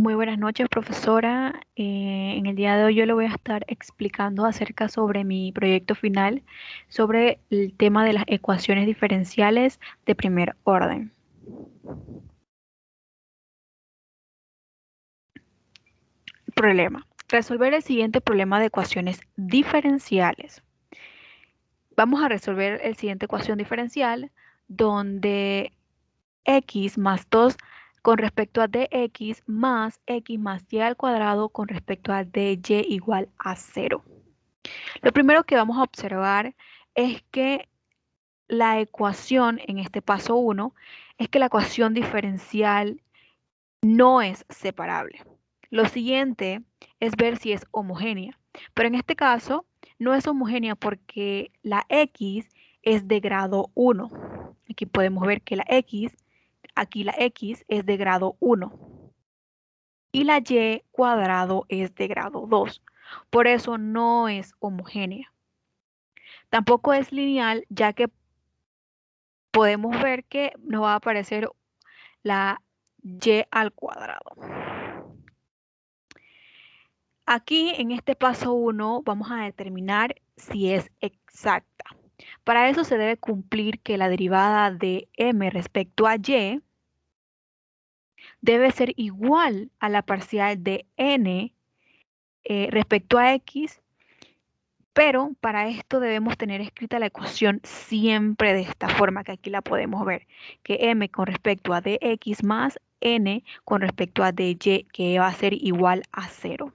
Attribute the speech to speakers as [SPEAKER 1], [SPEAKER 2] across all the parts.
[SPEAKER 1] Muy buenas noches, profesora. En el día de hoy yo le voy a estar explicando acerca sobre mi proyecto final, sobre el tema de las ecuaciones diferenciales de primer orden. Problema. Resolver el siguiente problema de ecuaciones diferenciales. Vamos a resolver el siguiente ecuación diferencial donde x más 2 con respecto a dx más x más y al cuadrado con respecto a dy igual a 0. Lo primero que vamos a observar es que la ecuación en este paso 1 es que la ecuación diferencial no es separable. Lo siguiente es ver si es homogénea, pero en este caso no es homogénea porque la x es de grado 1. Aquí podemos ver que aquí la x es de grado 1 y la y cuadrado es de grado 2. Por eso no es homogénea. Tampoco es lineal, ya que podemos ver que nos va a aparecer la y al cuadrado. Aquí en este paso 1 vamos a determinar si es exacta. Para eso se debe cumplir que la derivada de m respecto a y debe ser igual a la parcial de n respecto a x, pero para esto debemos tener escrita la ecuación siempre de esta forma, que aquí la podemos ver, que m con respecto a dx más n con respecto a dy, que va a ser igual a 0.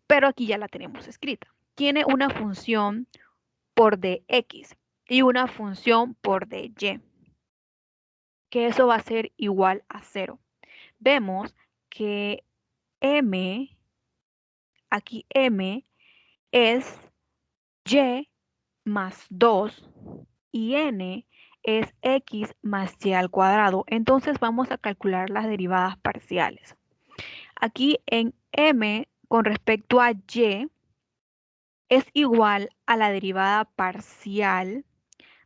[SPEAKER 1] Pero aquí ya la tenemos escrita. Tiene una función por dx y una función por dy, que eso va a ser igual a 0. Vemos que m, aquí m es y más 2 y n es x más y al cuadrado. Entonces vamos a calcular las derivadas parciales. Aquí en m con respecto a y es igual a la derivada parcial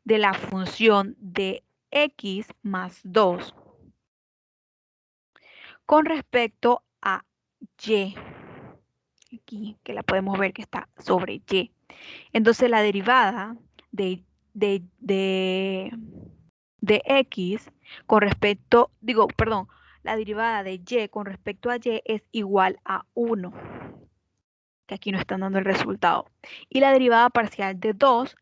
[SPEAKER 1] de la función de x más 2 con respecto a y. Aquí que la podemos ver que está sobre y. Entonces la derivada de, de x con respecto, la derivada de y con respecto a y es igual a 1, que aquí nos están dando el resultado. Y la derivada parcial de 2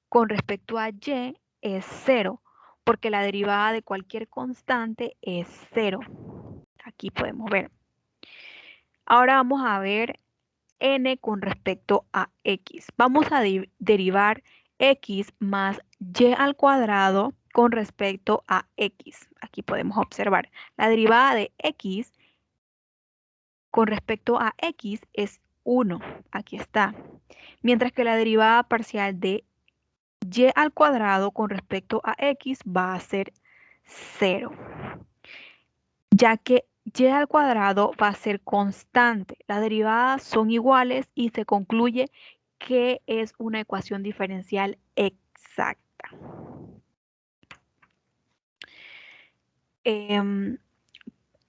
[SPEAKER 1] con respecto a y es 0, porque la derivada de cualquier constante es 0. Aquí podemos ver. Ahora vamos a ver n con respecto a x. Vamos a derivar x más y al cuadrado con respecto a x. Aquí podemos observar. La derivada de x con respecto a x es 1. Aquí está. Mientras que la derivada parcial de y al cuadrado con respecto a x va a ser 0, ya que y al cuadrado va a ser constante. Las derivadas son iguales y se concluye que es una ecuación diferencial exacta.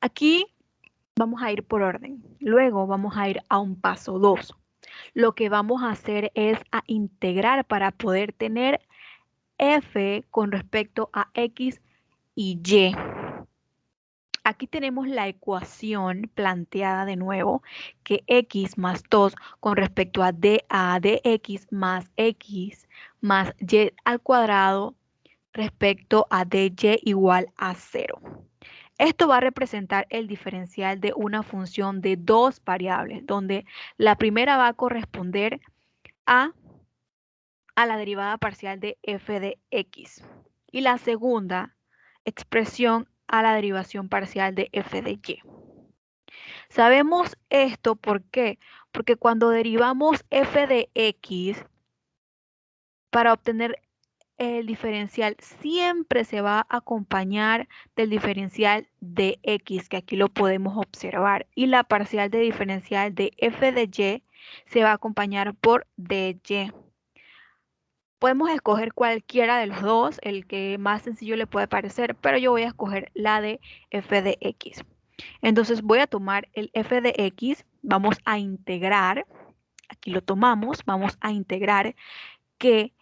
[SPEAKER 1] Aquí vamos a ir por orden. Luego vamos a ir a un paso 2. Lo que vamos a hacer es a integrar para poder tener f con respecto a x y y. Aquí tenemos la ecuación planteada de nuevo, que x más 2 con respecto a dx más x más y al cuadrado respecto a dy igual a 0. Esto va a representar el diferencial de una función de dos variables, donde la primera va a corresponder a la derivada parcial de f de x y la segunda expresión a la derivación parcial de f de y. Sabemos esto ¿por qué? Porque cuando derivamos f de x para obtener el diferencial siempre se va a acompañar del diferencial de x, que aquí lo podemos observar, y la parcial de diferencial de f de y se va a acompañar por dy. Podemos escoger cualquiera de los dos, el que más sencillo le puede parecer, pero yo voy a escoger la de f de x. Entonces voy a tomar el f de x, vamos a integrar, aquí lo tomamos, vamos a integrar que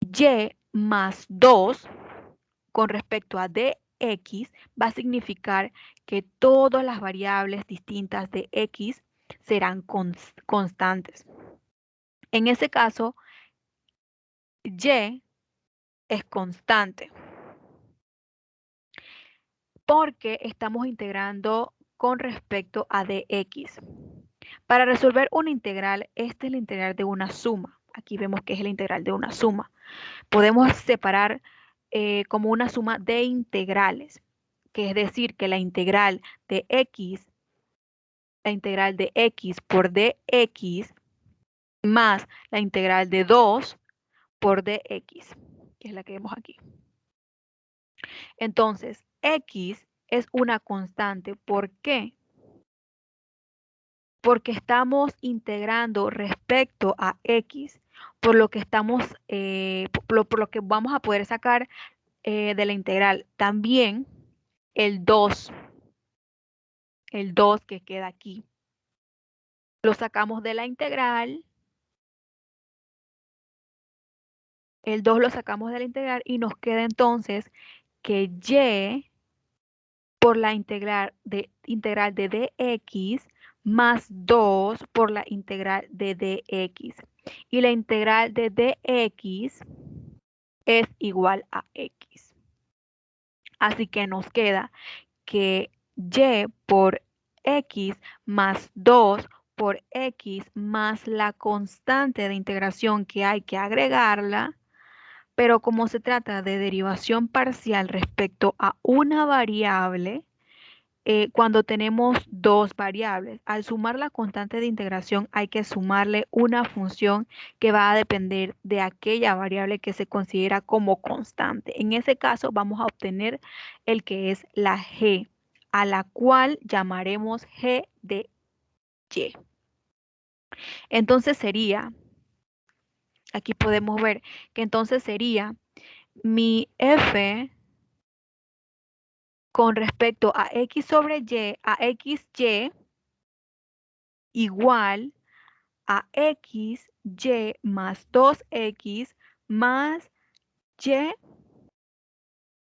[SPEAKER 1] y más 2 con respecto a dx va a significar que todas las variables distintas de x serán constantes. En ese caso, y es constante porque estamos integrando con respecto a dx. Para resolver una integral, este es el integral de una suma. Aquí vemos que es el integral de una suma. Podemos separar como una suma de integrales, que es decir, que la integral de x por dx más la integral de 2 por dx, que es la que vemos aquí. Entonces, x es una constante. ¿Por qué? Porque estamos integrando respecto a x, por lo que estamos, por lo que vamos a poder sacar de la integral también el 2 que queda aquí. Lo sacamos de la integral, el 2 lo sacamos de la integral y nos queda entonces que y por la integral de dx más 2 por la integral de dx. Y la integral de dx es igual a x. Así que nos queda que y por x más 2 por x más la constante de integración que hay que agregarla, pero como se trata de derivación parcial respecto a una variable, cuando tenemos dos variables, al sumar la constante de integración hay que sumarle una función que va a depender de aquella variable que se considera como constante. En ese caso vamos a obtener el que es la g, a la cual llamaremos g de y. Entonces sería, aquí podemos ver que entonces sería mi f con respecto a x sobre y, a xy igual a x, y más 2x más y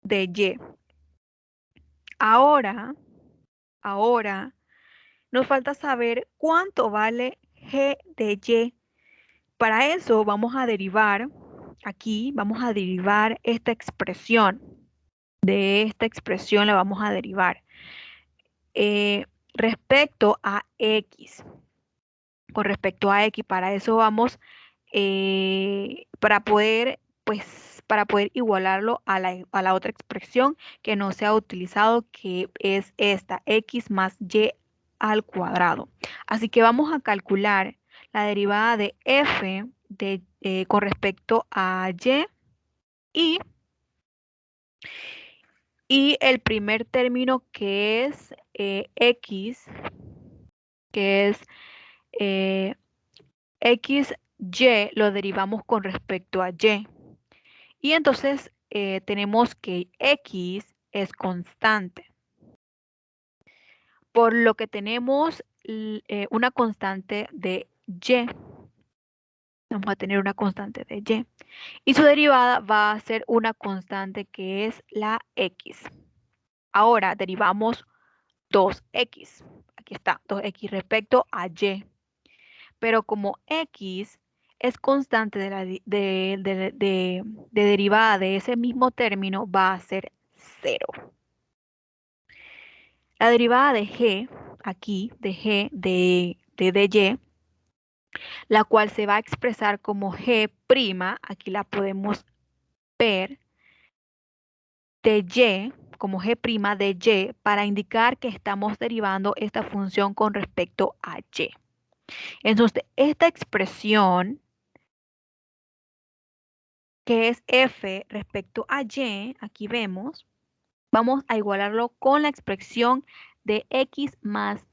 [SPEAKER 1] de y. Ahora nos falta saber cuánto vale g de y. Para eso vamos a derivar, aquí vamos a derivar esta expresión. De esta expresión la vamos a derivar respecto a x. Con respecto a x, para eso vamos, para poder igualarlo a la otra expresión que no se ha utilizado, que es esta, x más y al cuadrado. Así que vamos a calcular la derivada de f con respecto a y el primer término que es x, que es xy, lo derivamos con respecto a y. Y entonces tenemos que x es constante, por lo que tenemos una constante de y. Vamos a tener una constante de y. Y su derivada va a ser una constante que es la x. Ahora derivamos 2x. Aquí está, 2x respecto a y. Pero como x es constante de derivada de ese mismo término, va a ser 0. La derivada de g, aquí, de g de dy, la cual se va a expresar como g', aquí la podemos ver, de y, como g' de y, para indicar que estamos derivando esta función con respecto a y. Entonces, esta expresión, que es f respecto a y, aquí vemos, vamos a igualarlo con la expresión de x más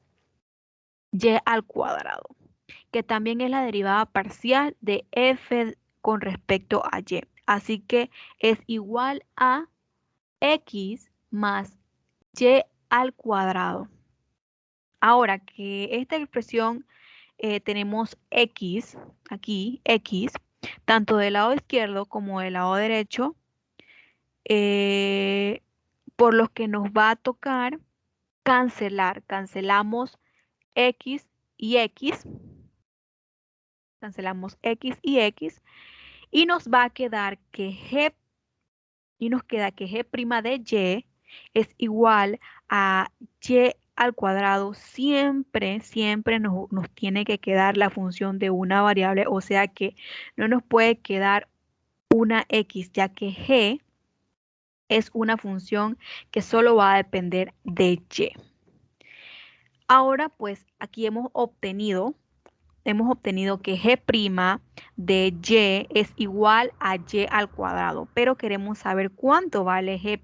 [SPEAKER 1] y al cuadrado, que también es la derivada parcial de f con respecto a y. Así que es igual a x más y al cuadrado. Ahora que esta expresión tenemos x, aquí x, tanto del lado izquierdo como del lado derecho, por los que nos va a tocar cancelar. Cancelamos x y x, cancelamos x y x, y nos va a quedar que g, y nos queda que g' de y es igual a y al cuadrado. Siempre, siempre nos tiene que quedar la función de una variable, o sea que no nos puede quedar una x, ya que g es una función que solo va a depender de y. Ahora, pues aquí hemos obtenido que g' de y es igual a y al cuadrado, pero queremos saber cuánto vale g'.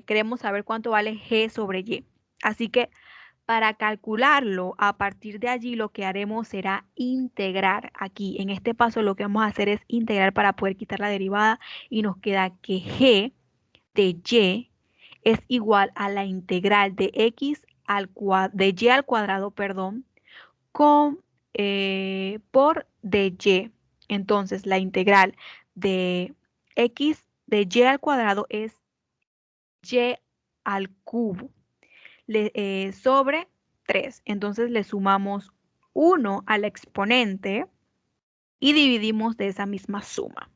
[SPEAKER 1] Queremos saber cuánto vale g sobre y. Así que para calcularlo, a partir de allí lo que haremos será integrar. Aquí, en este paso, lo que vamos a hacer es integrar para poder quitar la derivada y nos queda que g de y es igual a la integral de de y al cuadrado, perdón, por de y. Entonces, la integral de x de y al cuadrado es y al cubo sobre 3. Entonces le sumamos 1 al exponente y dividimos de esa misma suma.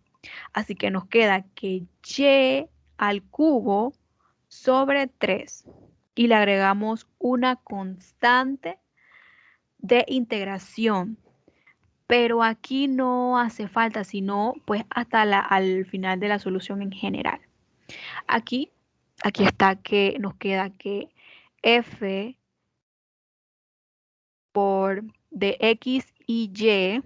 [SPEAKER 1] Así que nos queda que y al cubo sobre 3 y le agregamos una constante de integración. Pero aquí no hace falta, sino pues hasta al final de la solución en general. Aquí está que nos queda que f por de x y y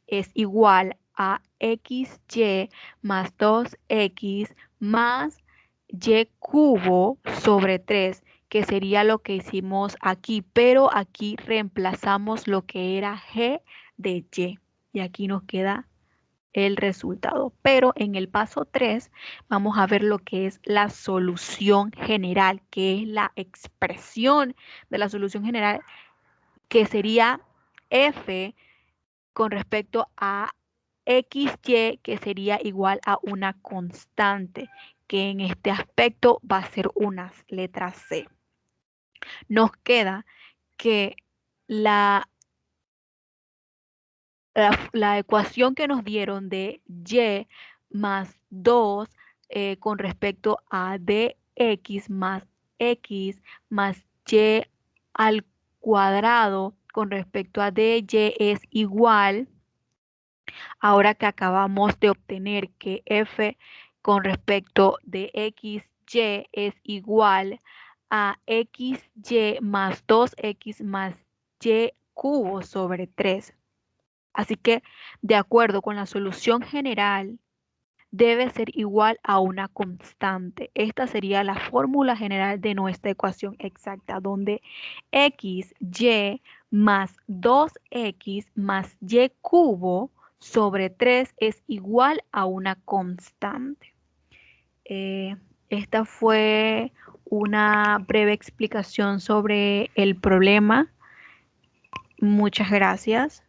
[SPEAKER 1] es igual a xy más 2x más y cubo sobre 3, que sería lo que hicimos aquí, pero aquí reemplazamos lo que era g de y aquí nos queda el resultado. Pero en el paso 3 vamos a ver lo que es la solución general, que es la expresión de la solución general, que sería f con respecto a xy, que sería igual a una constante, que en este aspecto va a ser una letra C. Nos queda que la ecuación que nos dieron de y más 2 con respecto a dx más x más y al cuadrado con respecto a dy es igual, ahora que acabamos de obtener que f con respecto de xy es igual a xy más 2x más y cubo sobre 3. Así que, de acuerdo con la solución general, debe ser igual a una constante. Esta sería la fórmula general de nuestra ecuación exacta, donde xy más 2x más y cubo sobre 3 es igual a una constante. Esta fue una breve explicación sobre el problema. Muchas gracias.